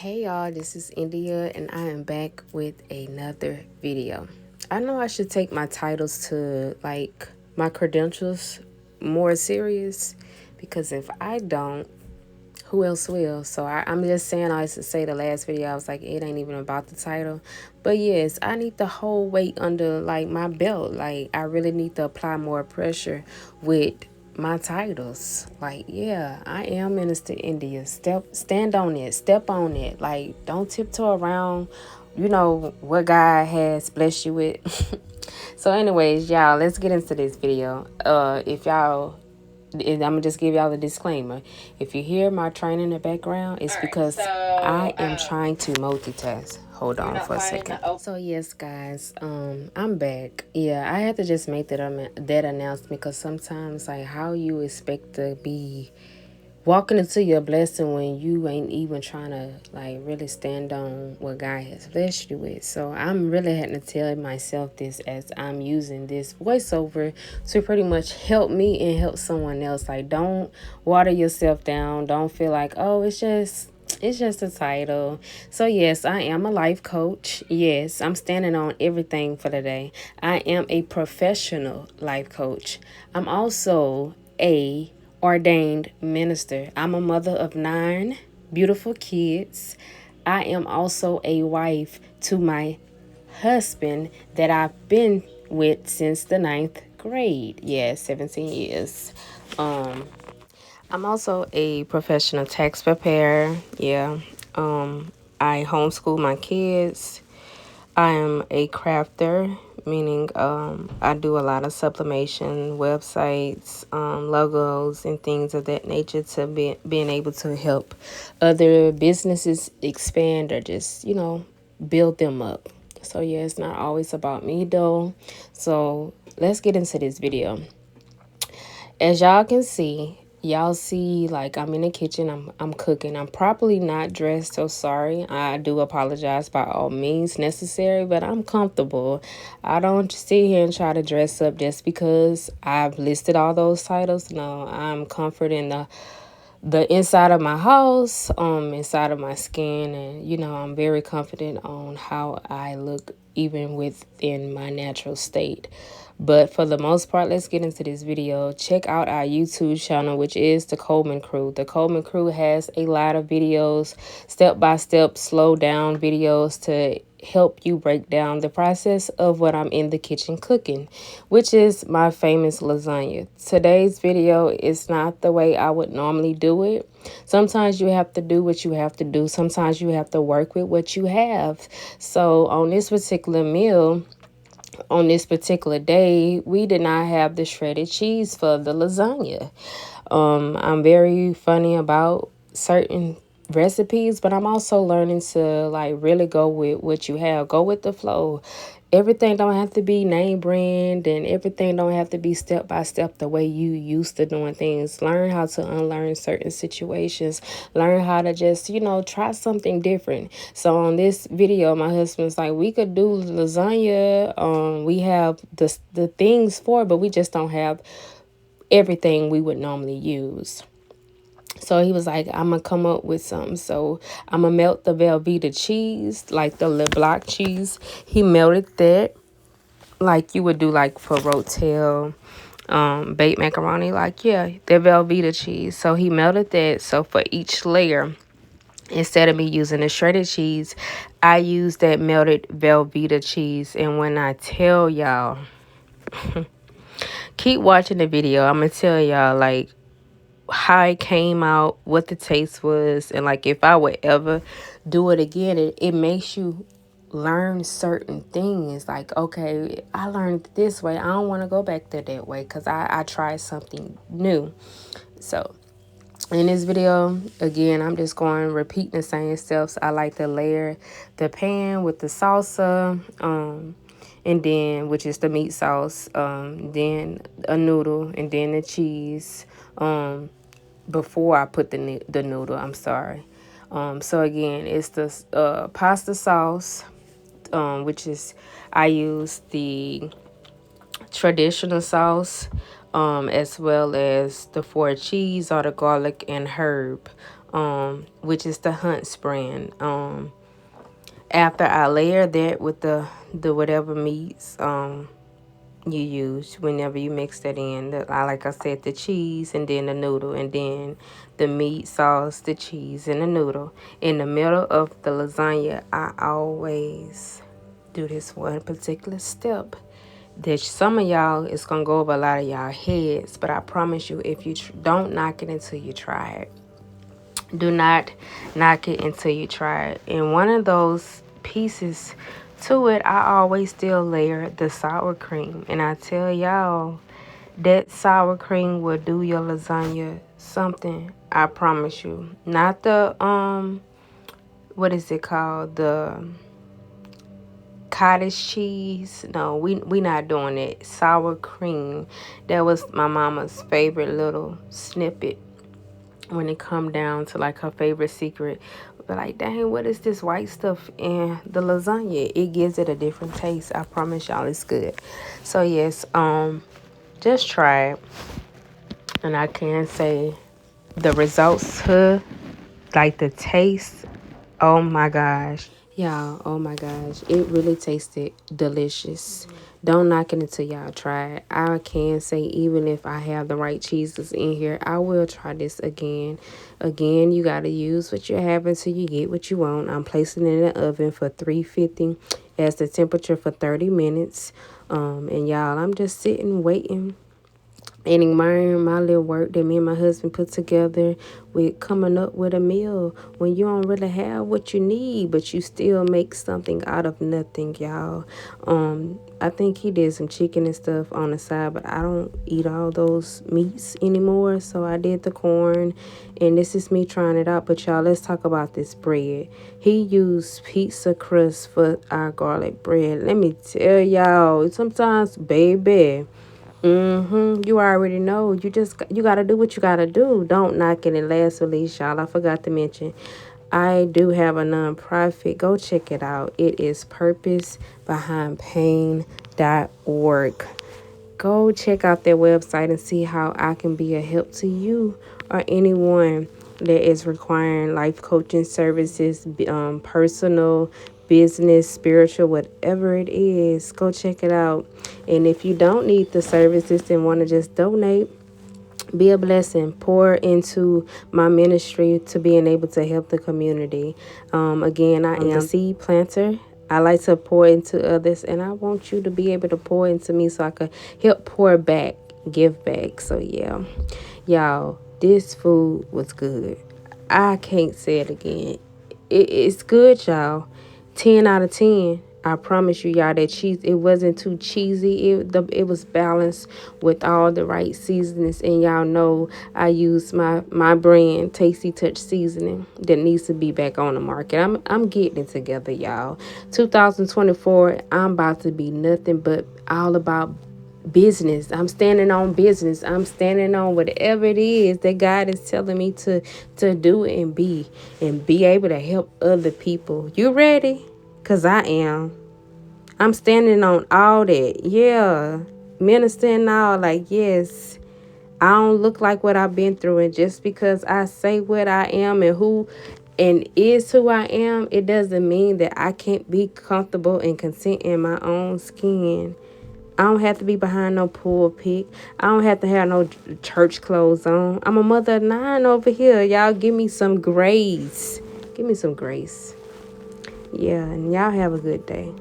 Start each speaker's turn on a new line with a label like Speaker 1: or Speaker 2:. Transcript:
Speaker 1: Hey y'all, this is India and I am back with another video. I know I should take my titles to my credentials more serious because if I don't, who else will? So I'm just saying, I used to say the last video, I was like, it ain't even about the title. But yes, I need the whole weight under my belt. Like I really need to apply more pressure with my titles. Like, yeah, I am Minister India. Stand on it, step on it. Like, don't tiptoe around, what God has blessed you with. So anyways, y'all, let's get into this video. If y'all I'm gonna just give y'all a disclaimer. If you hear my train in the background, it's because I am trying to multitask. Hold on for a second. So yes, guys, I'm back. Yeah, I had to just make that announcement because sometimes how you expect to be walking into your blessing when you ain't even trying to really stand on what God has blessed you with. So I'm really having to tell myself this as I'm using this voiceover to pretty much help me and help someone else. Like, don't water yourself down. Don't feel like, oh, it's just a title. So yes, I am a life coach. Yes, I'm standing on everything for today. I am a professional life coach. I'm also a ordained minister. I'm a mother of 9 beautiful kids. I am also a wife to my husband that I've been with since the 9th grade. Yeah, 17 years. I'm also a professional tax preparer. Yeah. I homeschool my kids. I am a crafter, meaning I do a lot of sublimation, websites, logos, and things of that nature to being able to help other businesses expand or just, build them up. So, yeah, it's not always about me, though. So, let's get into this video. As y'all can see, y'all see I'm in the kitchen, I'm cooking. I'm properly not dressed, so sorry. I do apologize by all means necessary, but I'm comfortable. I don't sit here and try to dress up just because I've listed all those titles. No, I'm comfort in the inside of my house, inside of my skin, and I'm very confident on how I look even within my natural state. But for the most part, let's get into this video. Check out our YouTube channel, which is The Coleman Crew. The Coleman Crew has a lot of videos, step-by-step, slow down videos to help you break down the process of what I'm in the kitchen cooking, which is my famous lasagna. Today's video is not the way I would normally do it. Sometimes you have to do what you have to do. Sometimes you have to work with what you have. So on this particular meal, on this particular day, we did not have the shredded cheese for the lasagna. I'm very funny about certain recipes, but I'm also learning to really go with what you have. Go with the flow. Everything don't have to be name brand and everything don't have to be step by step the way you used to doing things. Learn how to unlearn certain situations. Learn how to just, try something different. So on this video, my husband's like, we could do lasagna. We have the things for it, but we just don't have everything we would normally use. So he was like, I'm going to come up with something. So I'm going to melt the Velveeta cheese, like the Le Block cheese. He melted that like you would do for rotel, baked macaroni. The Velveeta cheese. So he melted that. So for each layer, instead of me using the shredded cheese, I use that melted Velveeta cheese. And when I tell y'all, keep watching the video. I'm going to tell y'all how it came out, what the taste was, and if I would ever do it again, it makes you learn certain things. Okay, I learned this way, I don't want to go back there that way because I tried something new. So in this video, again, I'm just going to repeat the same steps. I like to layer the pan with the salsa, and then, which is the meat sauce, then a noodle, and then the cheese, before I put the noodle. I'm sorry. So again, it's the pasta sauce, which is, I use the traditional sauce, as well as the 4 cheese or the garlic and herb. which is the Hunt's brand. After I layer that with the whatever meats you use whenever you mix that in, like I said, the cheese and then the noodle and then the meat sauce, the cheese and the noodle. In the middle of the lasagna, I always do this one particular step that some of y'all is gonna go over a lot of y'all heads, but I promise you, if you don't knock it until you try it. Do not knock it until you try it. And one of those pieces to it, I always still layer the sour cream. And I tell y'all, that sour cream will do your lasagna something. I promise you. Not the what is it called? The cottage cheese. No, we not doing it. Sour cream. That was my mama's favorite little snippet when it come down to like her favorite secret. But like, dang, what is this white stuff in the lasagna? It gives it a different taste. I promise y'all it's good. So yes, just try it. And I can say the results to like the taste, oh my gosh. Y'all, oh my gosh. It really tasted delicious. Don't knock it until y'all try it. I can say even if I have the right cheeses in here, I will try this again. Again, you got to use what you have until you get what you want. I'm placing it in the oven for 350 as the temperature for 30 minutes. And y'all, I'm just sitting waiting and admiring my little work that me and my husband put together with coming up with a meal when you don't really have what you need, but you still make something out of nothing, y'all. I think he did some chicken and stuff on the side, but I don't eat all those meats anymore, so I did the corn, and this is me trying it out. But y'all, let's talk about this bread. He used pizza crust for our garlic bread. Let me tell y'all, sometimes, baby, you already know. You gotta do what you gotta do. Don't knock it. And last but least, y'all, I forgot to mention, I do have a nonprofit. Go check it out. It is purposebehindpain.org. Go check out their website and see how I can be a help to you or anyone that is requiring life coaching services, personal, business, spiritual, whatever it is. Go check it out. And if you don't need the services and want to just donate, be a blessing, pour into my ministry to being able to help the community. Again, I am the seed planter. I like to pour into others, and I want you to be able to pour into me so I can help pour back, give back. So yeah, y'all, this food was good. I can't say it again. It's good, y'all. 10 out of 10. I promise you, y'all, that cheese, it wasn't too cheesy. It was balanced with all the right seasonings. And y'all know I use my brand, Tasty Touch Seasoning, that needs to be back on the market. I'm getting it together, y'all. 2024, I'm about to be nothing but all about business. I'm standing on business. I'm standing on whatever it is that God is telling me to do and be able to help other people. You ready? Cause I am. I'm standing on all that. Yeah. Ministering all, like, yes, I don't look like what I've been through. And just because I say what I am and who and is who I am, it doesn't mean that I can't be comfortable and content in my own skin. I don't have to be behind no pulpit. I don't have to have no church clothes on. I'm a mother of 9 over here. Y'all give me some grace. Give me some grace. Yeah, and y'all have a good day.